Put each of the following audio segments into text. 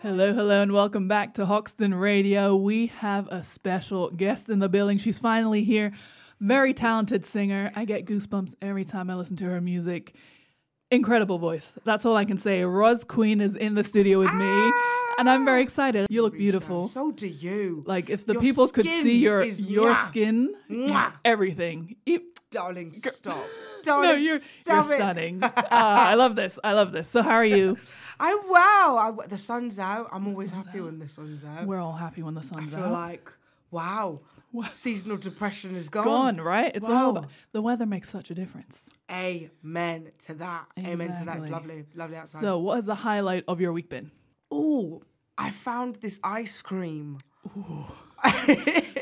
Hello, hello, and welcome back to Hoxton Radio. We have a special guest in the building. She's finally here. Very talented singer. I get goosebumps every time I listen to her music. Incredible voice. That's all I can say. RozzzQween is in the studio with me, and I'm very excited. You look beautiful. So do you. Like, if the people could see your skin, Mwah. Everything. Darling, stop. No, you're stunning. I love this. So how are you? The sun's out. I'm always happy when the sun's out. We're all happy when the sun's out. I feel like, wow, seasonal depression is gone. Gone, right? It's all about the weather makes such a difference. Amen to that. Exactly. Amen to that. It's lovely. Lovely outside. So what has the highlight of your week been? Oh, I found this ice cream. Ooh.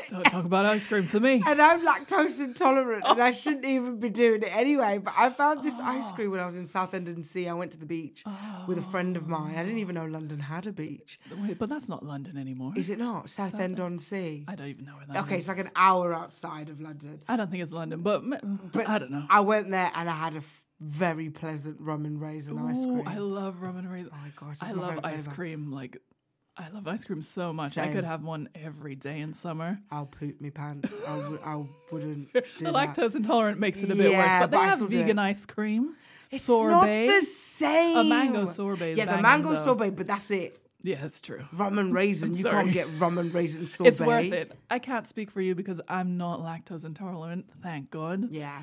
Don't talk about ice cream to me. And I'm lactose intolerant, and I shouldn't even be doing it anyway. But I found this ice cream when I was in Southend-on-Sea. I went to the beach with a friend of mine. I didn't even know London had a beach. Wait, but that's not London anymore. Is it not? Southend-on-Sea? I don't even know where that is. Okay, it's like an hour outside of London. I don't think it's London, but I don't know. I went there and I had a very pleasant rum and raisin ice cream. I love rum and raisin. Oh my gosh, I love ice cream. Like, I love ice cream so much. Same. I could have one every day in summer. I'll poop me pants. I wouldn't The do that. lactose intolerant makes it a bit worse, but they have vegan ice cream. It's sorbet. not the same. A mango sorbet is the banging, mango though. sorbet, but that's it. Yeah, it's true. Rum and raisin. You sorry. can't get rum and raisin sorbet. It's worth it. I can't speak for you because I'm not lactose intolerant, thank God. Yeah.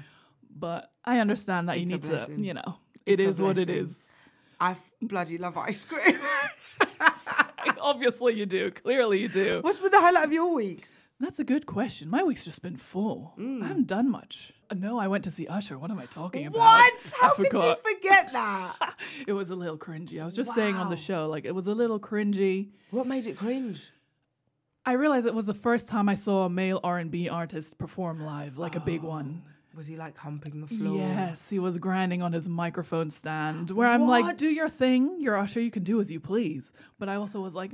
But I understand that It's you a need to, blessing. it It's a is what it blessing. is. I bloody love ice cream. Obviously you do. Clearly you do. What's been the highlight of your week? That's a good question. My week's just been full. I haven't done much. No, I went to see Usher. What am I talking about? What? I How could you forgot. forget that? It was a little cringy. I was just saying on the Wow. show, like, it was a little cringy. What made it cringe? I realized it was the first time I saw a male R&B artist perform live, like a big one. Was he like humping the floor? Yes, he was grinding on his microphone stand, where I'm like, What? do your thing. You're Usher, you can do as you please. But I also was like,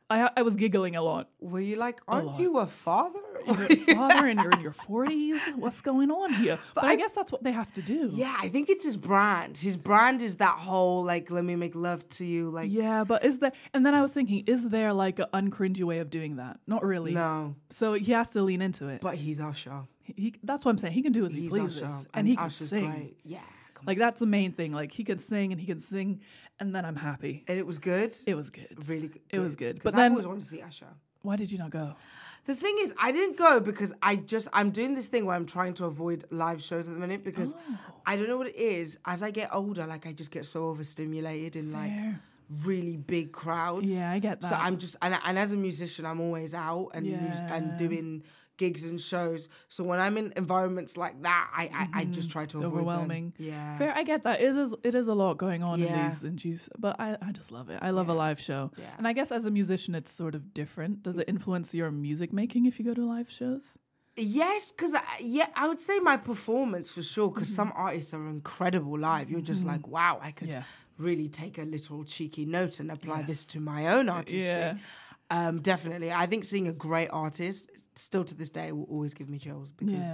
I was giggling a lot. Were you like, aren't lot. you a father? You're a father and you're in your 40s. What's going on here? But I guess that's what they have to do. Yeah, I think it's his brand. His brand is that whole, like, let me make love to you. Like, Yeah, but is there... And then I was thinking, is there like an uncringy way of doing that? Not really. no, So he has to lean into it. but he's Usher. That's what I'm saying. He can do as he He's pleases. Usher. And he can Usher's sing. great. Yeah, come Like, that's the main thing. Like, he can sing and he can sing, and then I'm happy. on. And it was good? It was good. Really good. It was good. 'Cause But I then, always wanted to see Usher. why did you not go? The thing is, I didn't go because I'm doing this thing where I'm trying to avoid live shows at the minute because I don't know what it is. As I get older, like, I just get so overstimulated in like Fair. really big crowds. Yeah, I get that. So I'm just, and as a musician, I'm always out and Yeah. doing gigs and shows. So when I'm in environments like that, I just try to avoid Overwhelming. them. Yeah. Fair, I get that. It is a lot going on Yeah. in these interviews, but I just love it. I love a live show. Yeah. And I guess as a musician, it's sort of different. Does it influence your music making if you go to live shows? Yes, because I would say my performance for sure. Because some artists are incredible live. You're just like, wow, I could really take a little cheeky note and apply this to my own artistry. Yeah. Definitely, I think seeing a great artist still to this day will always give me chills because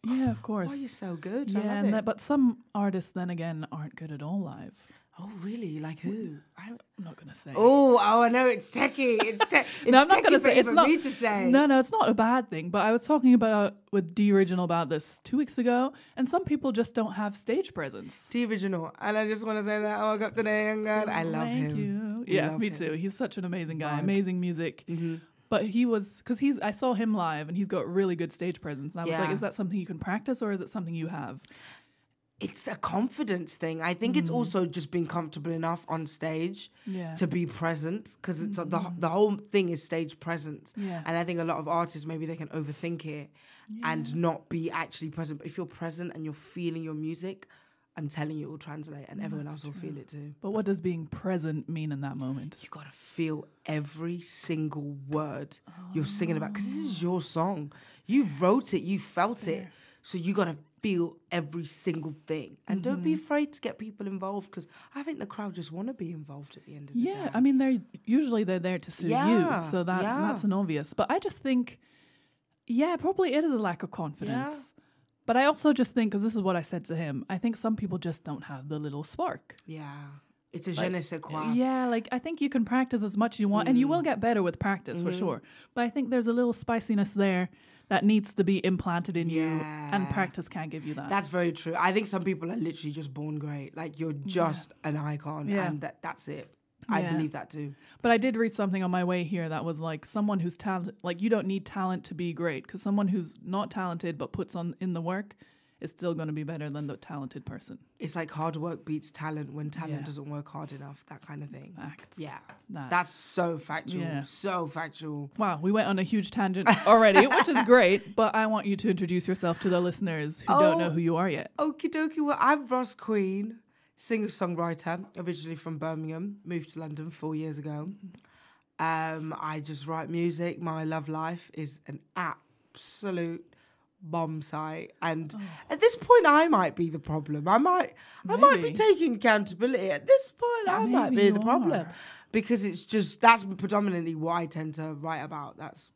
Yeah, of course. oh, you're so good. Yeah, I love and it. but some artists then again aren't good at all live. Oh, really? Like who? I'm not gonna say. Oh, I know it's techie. It's No, I'm not gonna say. It's for not me to say. No, it's not a bad thing. But I was talking about with D Original about this 2 weeks ago, and some people just don't have stage presence. The original, and I just want to say that I woke up today and God, I love Thank him. you. We Yeah, love me him. too. He's such an amazing guy. Vibe. Amazing music. But he was because I saw him live, and he's got really good stage presence. And I was like, Yeah. is that something you can practice, or is it something you have? It's a confidence thing. I think it's also just being comfortable enough on stage Yeah. to be present because it's the whole thing is stage presence. Yeah. And I think a lot of artists maybe they can overthink it and not be actually present. But if you're present and you're feeling your music, I'm telling you, it will translate, and everyone else will feel it too. But what does being present mean in that moment? You gotta feel every single word you're singing about because this is your song. You wrote it, you felt it, so you gotta feel every single thing, and don't be afraid to get people involved because I think the crowd just want to be involved at the end of the day. Yeah, I mean, they're there to see you, so that's an obvious. But I just think, probably it is a lack of confidence. Yeah. But I also just think, because this is what I said to him, I think some people just don't have the little spark. Yeah. It's a je ne sais quoi. Yeah, like I think you can practice as much as you want, and you will get better with practice for sure. But I think there's a little spiciness there that needs to be implanted in you, and practice can't give you that. That's very true. I think some people are literally just born great. Like you're just an icon, and that's it. I believe that too. But I did read something on my way here that was like someone who's talented, like you don't need talent to be great, because someone who's not talented but puts in the work is still going to be better than the talented person. It's like hard work beats talent when talent doesn't work hard enough, that kind of thing. Facts. Yeah. That's so factual. Yeah. So factual. Wow, we went on a huge tangent already, which is great, but I want you to introduce yourself to the listeners who don't know who you are yet. Okie dokie. Well, I'm RozzzQween, singer-songwriter, originally from Birmingham, moved to London 4 years ago. I just write music. My love life is an absolute bomb site, and at this point I might be the problem. I might be taking accountability. At this point I might be the problem, because it's just, that's predominantly what I tend to write about. That's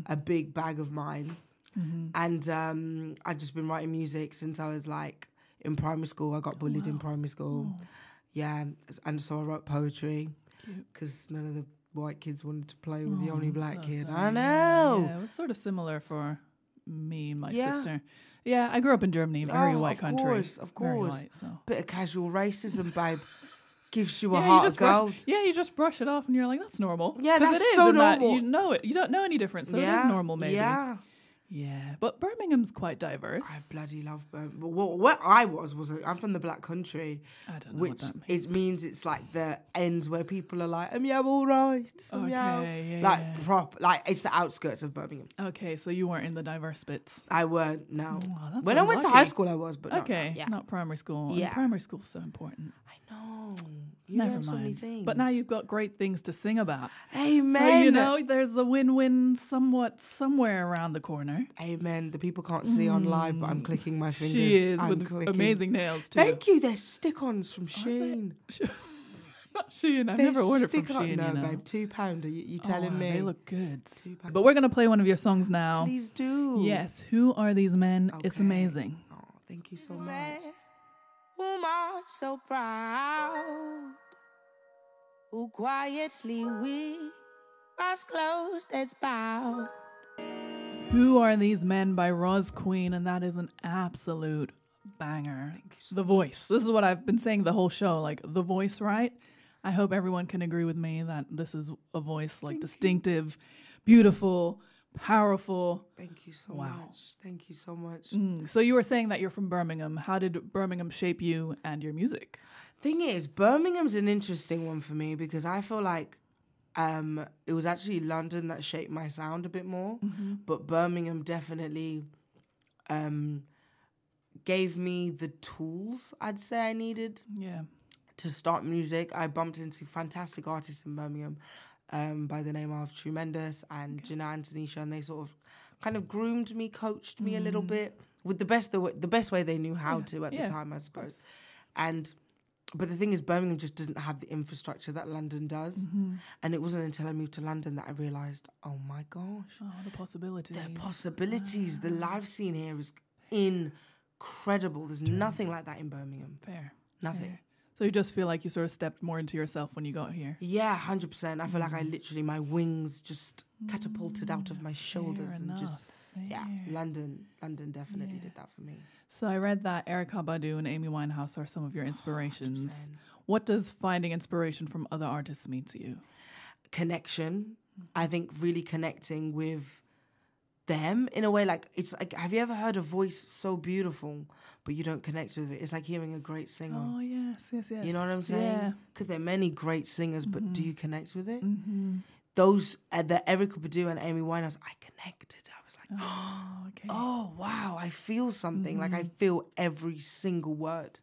a big bag of mine. And I've just been writing music since I was like in primary school. I got bullied in primary school. Yeah, and so I wrote poetry because none of the white kids wanted to play with the only black kid. Sorry. I know. Yeah, it was sort of similar for me and my sister. Yeah, I grew up in Germany, very white country. Of course. Very white, so. Bit of casual racism, babe. Gives you a heart of gold. You just brush it off and you're like, that's normal. Yeah, that's it is, so and normal. That you know it. You don't know any different, so it is normal maybe. Yeah. But Birmingham's quite diverse. I bloody love Birmingham. What I was I'm from the Black Country. I don't know which what that means. It means it's like the ends where people are like, yeah, all right. Like it's the outskirts of Birmingham. Okay, so you weren't in the diverse bits. I weren't, no. Oh, when I went to high school I was, but not primary school. Yeah. And primary school's so important. I know. You Never learn so many mind. things. But now you've got great things to sing about. Amen. So, there's a win-win somewhere around the corner. Amen. The people can't see on live, but I'm clicking my fingers. She is, with amazing nails too. Thank you. They're stick-ons from Shein. Not Shein. I've never ordered from Shein. No, babe. £2. You telling me? They look good. £2. But we're going to play one of your songs now. Please do. Yes. Who Are These Men? Okay. It's amazing. Oh, thank you so much. Who march so proud, who quietly weep, eyes closed as bowed. Who Are These Men by RozzzQween, and that is an absolute banger. The voice. This is what I've been saying the whole show, like the voice, right? I hope everyone can agree with me that this is a voice like distinctive, beautiful, powerful. Thank you so much. Thank you so much. So you were saying that you're from Birmingham. How did Birmingham shape you and your music? Thing is, Birmingham's an interesting one for me because I feel like it was actually London that shaped my sound a bit more, but Birmingham definitely gave me the tools I'd say I needed to start music. I bumped into fantastic artists in Birmingham by the name of Tremendous and Jenna Antonisha, and they sort of kind of groomed me, coached me a little bit with the best way they knew how to at the time, I suppose. But the thing is, Birmingham just doesn't have the infrastructure that London does. And it wasn't until I moved to London that I realised, oh my gosh. Oh, the possibilities. The live scene here is incredible. There's nothing like that in Birmingham. Fair. Nothing. Fair. So you just feel like you sort of stepped more into yourself when you got here? Yeah, 100%. I feel like I literally, my wings just catapulted out of my shoulders London definitely did that for me. So I read that Erykah Badu and Amy Winehouse are some of your inspirations. 100%. What does finding inspiration from other artists mean to you? Connection. I think really connecting with them in a way. Like, it's like, have you ever heard a voice so beautiful but you don't connect with it? It's like hearing a great singer. Oh, yes. You know what I'm saying? Yeah. Because there are many great singers, but do you connect with it? Those, the Erykah Badu and Amy Winehouse, I connected. I was like, oh, wow, I feel something. Like, I feel every single word.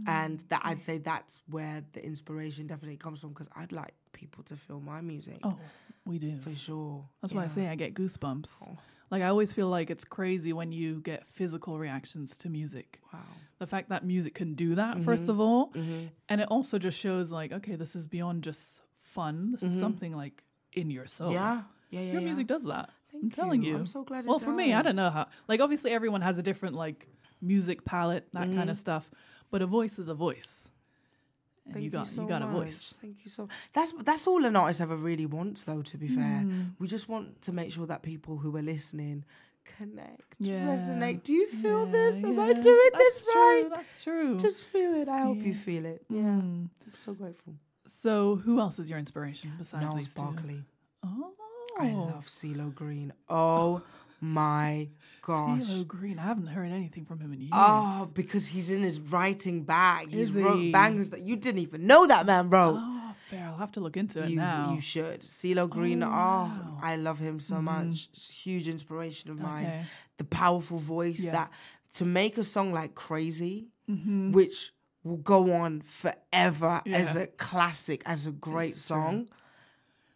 And that I'd say that's where the inspiration definitely comes from, because I'd like people to feel my music. Oh, we do. For sure. That's why I say I get goosebumps. Oh. Like, I always feel like it's crazy when you get physical reactions to music. Wow. The fact that music can do that, first of all. And it also just shows, like, okay, this is beyond just fun. This is something, like, in your soul. Your music does that. I'm telling you. I'm so glad it does. Well, for me, I don't know how. Like, obviously, everyone has a different, like, music palette, that kind of stuff. But a voice is a voice. And you got a voice. Thank you so much. That's all an artist ever really wants, though, to be fair. We just want to make sure that people who are listening connect, resonate. Do you feel this? Am I doing this right? That's true. Just feel it. I hope you feel it. Yeah. I'm so grateful. So who else is your inspiration besides Niles these two? Barkley. Oh. I love CeeLo Green. Oh my gosh. CeeLo Green. I haven't heard anything from him in years. Oh, because he's in his writing bag. He's wrote he? bangers that you didn't even know that man wrote. Oh, fair. I'll have to look into it now. You should. CeeLo Green, wow. I love him so much. It's a huge inspiration of mine. The powerful voice that to make a song like Crazy, which will go on forever as a classic, as a great song.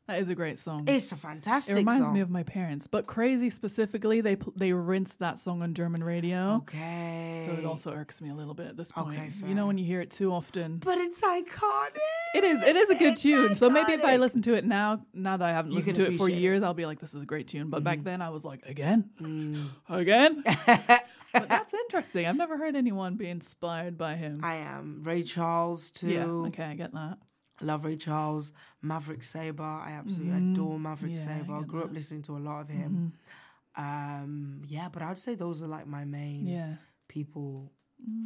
That is a great song. It's a fantastic song. It reminds me of my parents. But Crazy specifically, they rinsed that song on German radio. Okay. So it also irks me a little bit at this point. Okay, fair. You know when you hear it too often. But it's iconic. It is a good tune. Iconic. So maybe if I listen to it now that I haven't listened to it for years, it. I'll be like, this is a great tune. But back then I was like, again? Again? But that's interesting. I've never heard anyone be inspired by him. I am. Ray Charles too. Yeah, okay, I get that. Love Ray Charles. Maverick Sabre. I absolutely adore Maverick Sabre. I grew up listening to a lot of him. But I'd say those are like my main people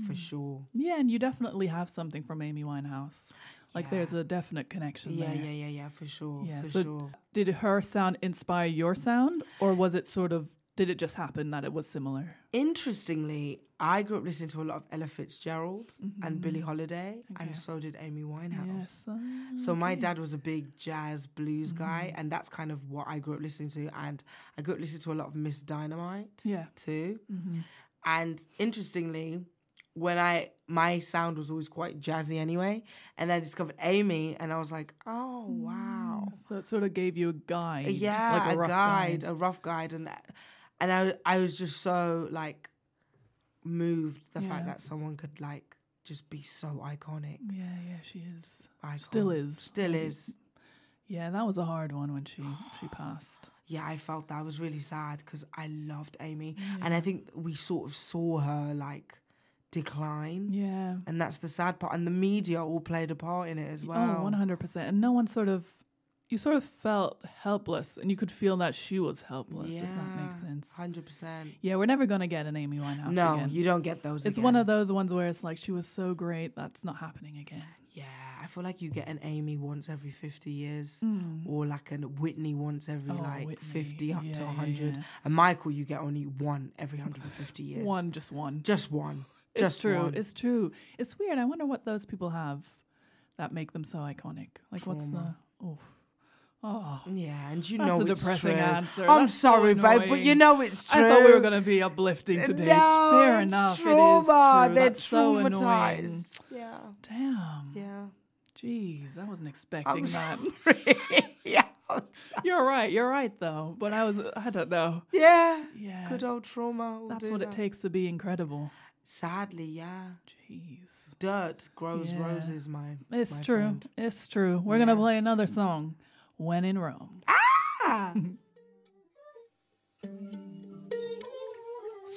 for sure. Yeah, and you definitely have something from Amy Winehouse. Like there's a definite connection there. Yeah, for sure. Yeah, for so sure. Did her sound inspire your sound, or was it did it just happen that it was similar? Interestingly, I grew up listening to a lot of Ella Fitzgerald and Billie Holiday, and so did Amy Winehouse. Yes. So my dad was a big jazz blues guy, and that's kind of what I grew up listening to. And I grew up listening to a lot of Miss Dynamite too. And interestingly, my sound was always quite jazzy anyway, and then I discovered Amy, and I was like, oh wow. So it sort of gave you a guide. Yeah, like a rough guide, and I was just so like moved the fact that someone could like just be so iconic. Yeah, she is. Still is. Yeah, that was a hard one when she passed. Yeah, I felt that. I was really sad because I loved Amy, and I think we sort of saw her like decline. Yeah, and that's the sad part. And the media all played a part in it as well. 100%. And no one you sort of felt helpless, and you could feel that she was helpless, if that makes sense. 100%. Yeah, we're never going to get an Amy Winehouse again. No, you don't get those It's again. one of those ones where it's like, she was so great, that's not happening again. Yeah, I feel like you get an Amy once every 50 years, or like a Whitney once every 50 up to 100. Yeah. And Michael, you get only one every 150 years. Just one. Just one. It's true. It's true. It's weird. I wonder what those people have that make them so iconic. Like, Trauma. what's the... Oof. Oh, yeah, and you that's know a it's depressing true. answer. I'm That's sorry, so babe, but you know it's true. I thought we were going to be uplifting today. No, Fair it's enough. Trauma. It is true. They're That's so annoying. traumatized. Yeah. Damn. Yeah. Jeez, I wasn't expecting that. Yeah. You're right though. But I don't know. Yeah. Yeah. Good old trauma. That's what it takes to be incredible. Sadly, yeah. Jeez. Dirt grows roses, It's my true. friend. It's true. We're going to play another song. When in Rome. Ah!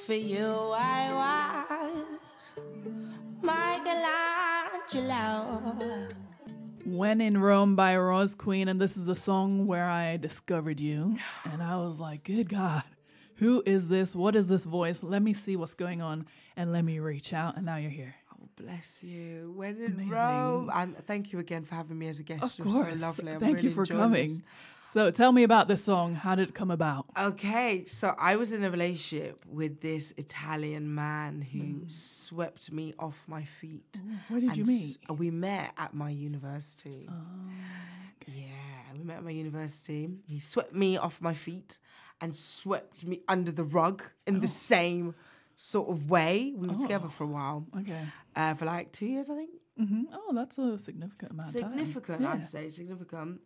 For you I was Michelangelo. When in Rome by RozzzQween, and this is the song where I discovered you. And I was like, good God, who is this? What is this voice? Let me see what's going on and let me reach out. And now you're here. Bless you. When in Rome. Thank you again for having me as a guest. Of You're course. so lovely. Thank you for coming. This. So tell me about this song. How did it come about? Okay, so I was in a relationship with this Italian man who swept me off my feet. Ooh, where did you meet? We met at my university. Oh, okay. Yeah, we met at my university. He swept me off my feet and swept me under the rug in the same sort of way. We were together for a while. Okay. For like 2 years, I think. Mm-hmm. Oh, that's a significant amount of time. Significant, I'd say. Significant.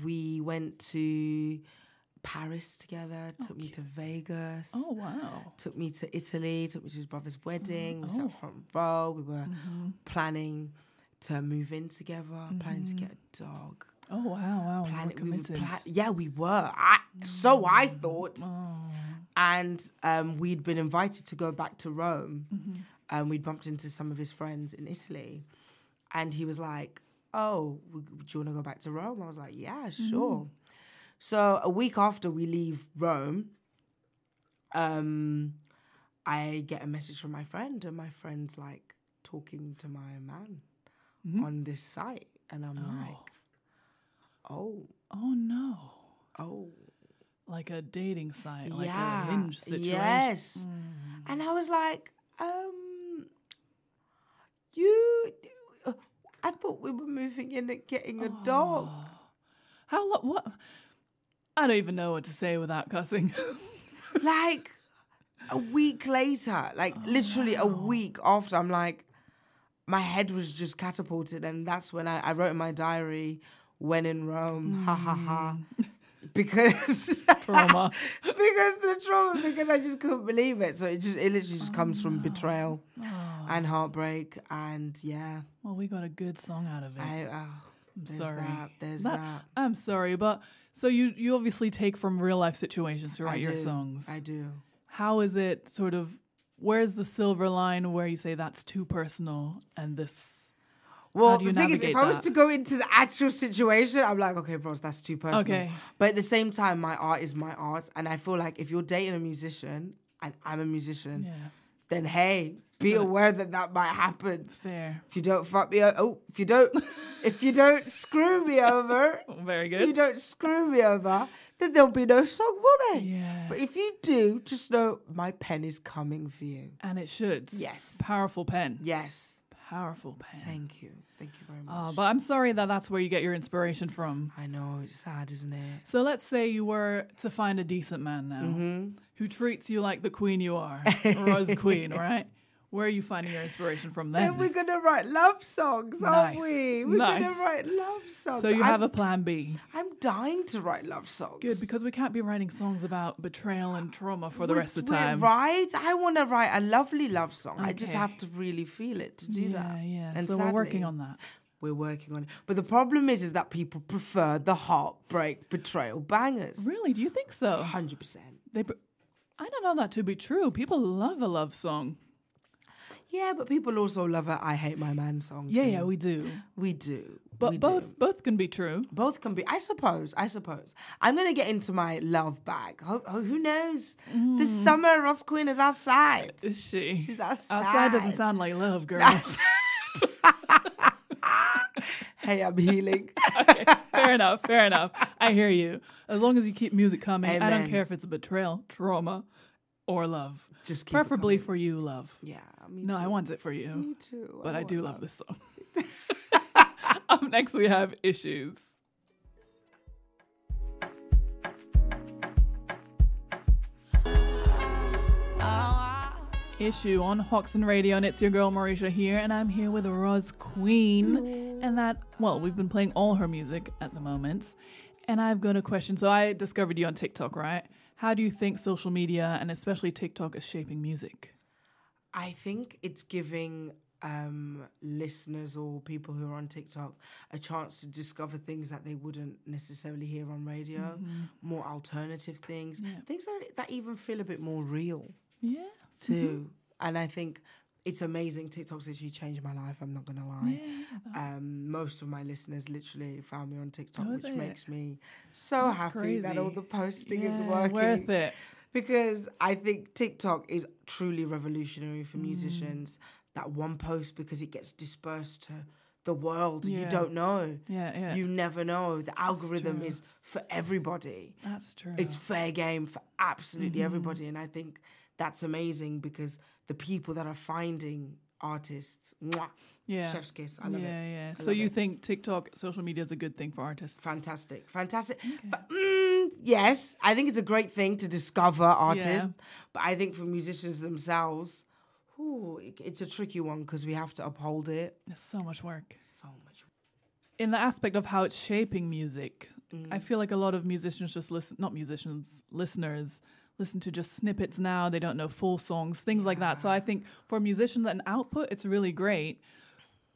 We went to Paris together, took me to Vegas. Oh, wow. Took me to Italy, took me to his brother's wedding. We sat front row. We were planning to move in together, planning to get a dog. Oh, wow. You were committed. We were. So I thought. Oh. And we'd been invited to go back to Rome. We'd bumped into some of his friends in Italy. And he was like, oh, do you want to go back to Rome? I was like, yeah, sure. So a week after we leave Rome, I get a message from my friend, and my friend's like talking to my man on this site. And I'm like, oh no. Oh. Like a dating site, like yeah. a Hinge situation. Yes. And I was like, I thought we were moving in and getting a dog. What? I don't even know what to say without cussing. Like a week later, like literally a week after, I'm like, my head was just catapulted. And that's when I wrote in my diary, when in Rome, ha ha ha. Because trauma. because I just couldn't believe it. So it literally just comes from betrayal and heartbreak, and yeah. Well, we got a good song out of it. I'm sorry. There's that. I'm sorry, but so you obviously take from real life situations to write your songs. I do. How is it sort of? Where's the silver line where you say that's too personal and this? Well, the thing is, if I was to go into the actual situation, I'm like, okay, bros, that's too personal. Okay. But at the same time, my art is my art. And I feel like if you're dating a musician and I'm a musician, then hey, be aware that might happen. Fair. If you don't fuck me over, if you don't screw me over, very good. If you don't screw me over, then there'll be no song, will there? Yeah. But if you do, just know my pen is coming for you. And it should. Yes. Powerful pen. Yes. Powerful pen. Thank you very much. But I'm sorry that's where you get your inspiration from. I know, it's sad, isn't it? So let's say you were to find a decent man now who treats you like the queen you are, RozzzQween, right? Where are you finding your inspiration from then? Then we're going to write love songs, aren't we? We're going to write love songs. So you have a plan B. I'm dying to write love songs. Good, because we can't be writing songs about betrayal and trauma for the rest of the time. Right? I want to write a lovely love song. Okay. I just have to really feel it to do that. Yeah. And so sadly, we're working on that. We're working on it. But the problem is that people prefer the heartbreak betrayal bangers. Really? Do you think so? 100%. I don't know that to be true. People love a love song. Yeah, but people also love a I Hate My Man song too. Yeah, we do. We do. But both can be true. Both can be. I suppose. I'm going to get into my love bag. Who knows? This summer, RozzzQween is outside. Is she? She's outside. Outside doesn't sound like love, girl. Hey, I'm healing. Okay, fair enough. I hear you. As long as you keep music coming, Amen. I don't care if it's a betrayal, trauma, or love. Just keep preferably for you, love. Yeah, me no, too. I want it for you. Me too. But I do love this song. Up next, we have Issues. Issue on Hoxton Radio, and it's your girl Marisha here, and I'm here with RozzzQween. And we've been playing all her music at the moment, and I've got a question. So I discovered you on TikTok, right? How do you think social media, and especially TikTok, is shaping music? I think it's giving listeners or people who are on TikTok a chance to discover things that they wouldn't necessarily hear on radio, more alternative things, things that even feel a bit more real. Yeah. Too. And I think it's amazing. TikTok's literally changed my life, I'm not going to lie. Yeah, most of my listeners literally found me on TikTok, which makes me so happy that all the posting is working. Worth it. Because I think TikTok is truly revolutionary for musicians. That one post, because it gets dispersed to the world. You don't know. Yeah. You never know. The algorithm is for everybody. That's true. It's fair game for absolutely everybody. And I think that's amazing because the people that are finding artists, chef's kiss. I love it. Yeah. So you think TikTok, social media is a good thing for artists? Fantastic. Okay. But, yes, I think it's a great thing to discover artists. But I think for musicians themselves, it's a tricky one because we have to uphold it. It's so much work. In the aspect of how it's shaping music, I feel like a lot of musicians listeners listen to just snippets now. They don't know full songs, things like that. So I think for musicians and output, it's really great.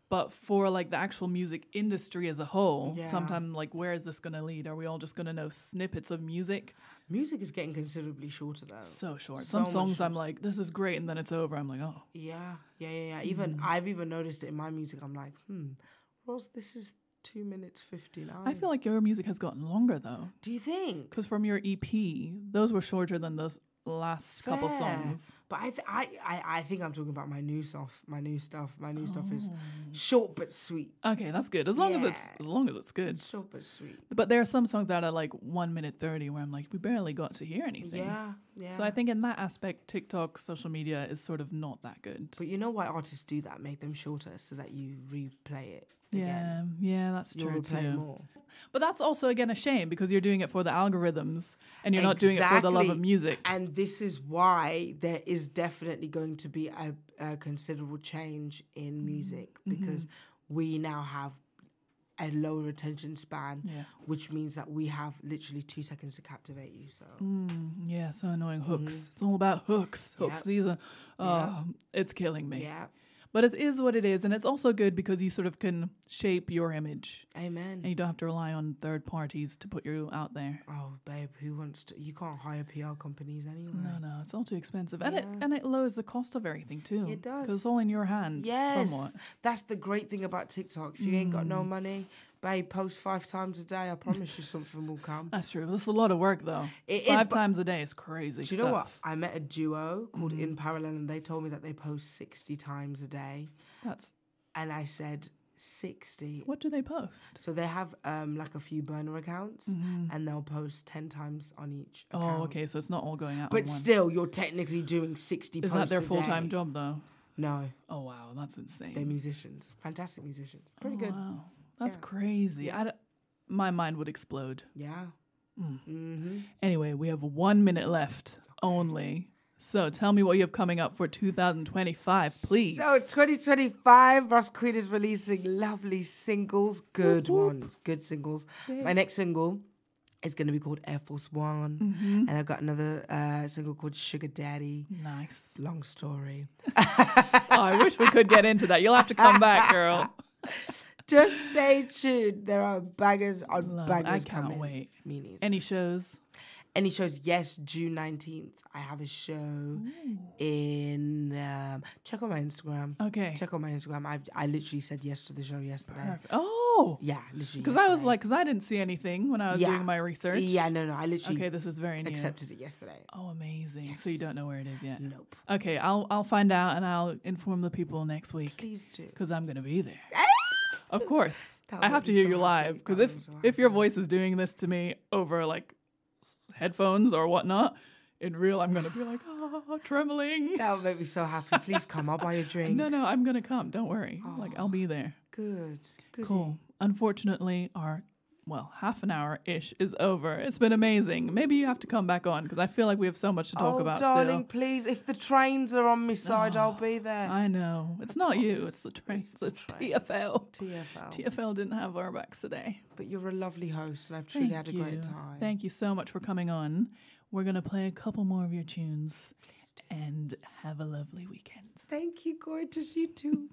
But for like the actual music industry as a whole, Yeah. sometimes like, where is this going to lead? Are we all just going to know snippets of music? Music is getting considerably shorter though. So short. So Some much songs I'm shorter. like, this is great, and then it's over. I'm like, oh. Yeah. Even I've even noticed it in my music. I'm like, Roz, this is 2 minutes 59. I feel like your music has gotten longer though, Do you think? because from your EP, those were shorter than those last couple Fair. songs. But I think I'm talking about my new stuff. My new stuff is short but sweet. Okay, that's good. As long as it's good. Short but sweet. But there are some songs that are like 1 minute 30 where I'm like, we barely got to hear anything. Yeah. So I think in that aspect, TikTok, social media is sort of not that good. But you know why artists do that? Make them shorter so that you replay it again. Yeah, that's You'll true replay too. more. But that's also, again, a shame because you're doing it for the algorithms and you're not doing it for the love of music. And this is why there is definitely going to be a considerable change in music because we now have a lower attention span, which means that we have literally 2 seconds to captivate you. So Yeah, so annoying. Hooks. It's all about hooks. Hooks. These are, it's killing me. yeah, But it is what it is. And it's also good because you sort of can shape your image. amen. And you don't have to rely on third parties to put you out there. Oh, babe, who wants to? You can't hire PR companies anyway. No, it's all too expensive. And it lowers the cost of everything too. It does. Because it's all in your hands. Yes, Somewhat. that's the great thing about TikTok. If you ain't got no money, babe, post 5 times a day. I promise you something will come. That's true. That's a lot of work though. It is, 5 but- times a day is crazy Do you know what? I met a duo called In Parallel, and they told me that they post 60 times a day. And I said, 60. What do they post? So they have like a few burner accounts, and they'll post 10 times on each account. Oh, okay. So it's not all going out But on one. still, you're technically doing 60 Is posts that their a day. full-time job though? No, Oh, wow. That's insane. they're musicians. Fantastic musicians. Pretty good. Wow. That's Yeah. crazy. My mind would explode. Yeah. Anyway, we have 1 minute left only. So tell me what you have coming up for 2025, please. So 2025, RozzzQween is releasing lovely singles, good ones, good singles. My next single is going to be called Air Force One, and I've got another single called Sugar Daddy. Nice. Long story. Oh, I wish we could get into that. You'll have to come back, girl. Just stay tuned. There are bangers on Love, bangers I can't coming. wait. Me neither. Any shows? Any shows? Yes, June 19th. I have a show in. Check on my Instagram. Okay. Check on my Instagram. I literally said yes to the show yesterday. Perfect. Oh. Yeah, literally. Because I was like, because I didn't see anything when I was doing my research. Yeah, no. I literally Okay, this is very new. accepted it yesterday. Oh, amazing. So you don't know where it is yet? Nope. Okay, I'll find out and I'll inform the people next week. Please do. Because I'm going to be there. Of course. That I would have to be hear so you live. happy. Because That would be so if your happy. voice is doing this to me over like headphones or whatnot, in real, I'm going to be like, trembling. That would make me so happy. Please come. I'll buy you a drink. No, I'm going to come. Don't worry. Like, I'll be there. Good. Cool. Unfortunately, our half an hour-ish is over. It's been amazing. Maybe you have to come back on because I feel like we have so much to talk about darling, still. please. If the trains are on my side, I'll be there. I know. It's not you. It's the trains. It's trains. TFL. TFL. TFL didn't have our backs today. But you're a lovely host, and I've truly had a great time. Thank you so much for coming on. We're going to play a couple more of your tunes and have a lovely weekend. Thank you, gorgeous. You too.